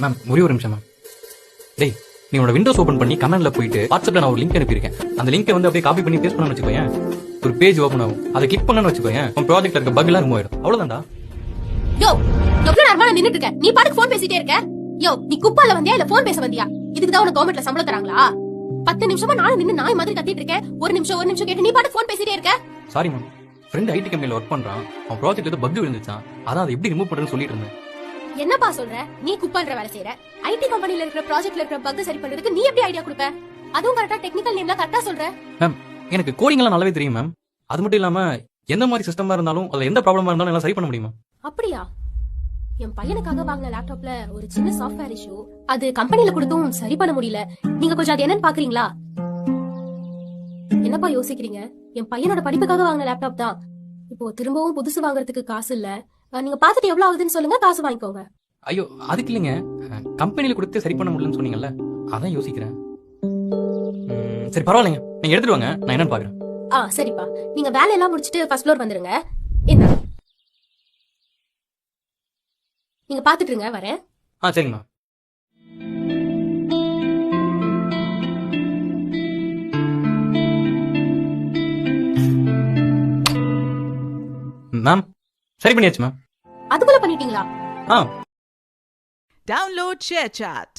Ma'am ஒரே ஒரு நிமிஷம் மேம். டேய் நீ உன்னோட விண்டோஸ் ஓபன் பண்ணி கமெண்ட்ல போயிட்டு வாட்ஸ்அப்ல நான் ஒரு லிங்க் அனுப்பியிருக்கேன். அந்த லிங்கை வந்து அப்படியே காப்பி பண்ணி பேஸ்ட் பண்ணு வச்சுக்கோயேன். ஒரு பேஜ் ஓபன் ஆகும். அதை கிளிக் பண்ணனு வச்சுக்கோயேன். உன் ப்ராஜெக்ட்ல இருக்க பக் எல்லாம் ரிமூவ் ஆயிடும். அவ்வளவுதான்டா. யோ எவ்வளவு நேரமா நான் நின்னுட்டு இருக்கேன். நீ பாட்டுக்கு போன் பேசிட்டே இருக்க. யோ நீ குப்பால வந்தியா இல்ல போன் பேச வந்தியா? இதுக்கு தான் உனக்கு கவர்மெண்ட்ல சம்பளம் தராங்களா? 10 நிமிஷமா நானும் நின்னு நாய் மாதிரி கத்திட்டு இருக்கேன். ஒரு நிமிஷம் கேட்டு நீ பாட்டுக்கு போன் பேசிட்டே இருக்க. Sorry ma'am. ஃப்ரெண்ட் ஐடி கம்பெனில ஒர்க் பண்றான். அவன் ப்ராஜெக்ட்ல ஏதோ பக் விழுந்துச்சான். அதான் அதை எப்படி ரிமூவ் பண்றதுன்னு சொல்லிட்டு இருந்தேன். என்னப்பா சொல்ற? நீ குப்பான்ற வேலை செய்யற. ஐடி கம்பெனில இருக்கிற ப்ராஜெக்ட்ல இருக்கிற பக் சரி பண்றதுக்கு நீ எப்படி ஐடியா கொடுப்ப? அதுவும் கரெக்ட்டா டெக்னிக்கல் நேம்ல கரெக்ட்டா சொல்ற. மேம் எனக்கு கோடிங் எல்லாம் நல்லாவே தெரியும் மேம். அது மட்டும் இல்லாம எந்த மாதிரி சிஸ்டமா இருந்தாலும் அதுல எந்த ப்ராப்ளமா இருந்தாலும் எல்லாம் சரி பண்ண முடியுமா? அப்படியா? என் பையனுக்காக வாங்கின லேப்டாப்ல ஒரு சின்ன சாஃப்ட்வேர் இஷ்யூ. அது கம்பெனில கொடுத்தும் சரி பண்ண முடியல. நீங்க கொஞ்சம் அது என்னன்னு பாக்குறீங்களா? என்னப்பா யோசிக்கிறீங்க? என் பையனோட படிப்புக்காக வாங்கின லேப்டாப் தான். இப்போ திரும்பவும் புதுசு வாங்குறதுக்கு காசு இல்ல. நீங்க பாத்துட்டு எவ்வளவு ஆகுதுன்னு சொல்லுங்க, காசு வாங்கிக்கோங்க. ஐயோ அதுக்கு இல்லைங்க. கம்பெனில கொடுத்து சரி பண்ண முடியலன்னு சொன்னீங்கல்ல, அதான் யோசிக்கிறேன். சரி பரவாயில்லைங்க, நீங்க எடுத்துட்டு வாங்க, நான் என்னன்னு பாக்குறேன். சரிப்பா, நீங்க வேலையெல்லாம் முடிச்சிட்டு ஃபர்ஸ்ட் ஃப்ளோர் வந்துருங்க. என்ன நீங்க பாத்துட்டு இருங்க, வரேன். சரிங்கம்மா. மேம் சரி பண்ணியாச்சு மேம். அதுக்குள்ள பண்ணிட்டீங்களா? Download ShareChat.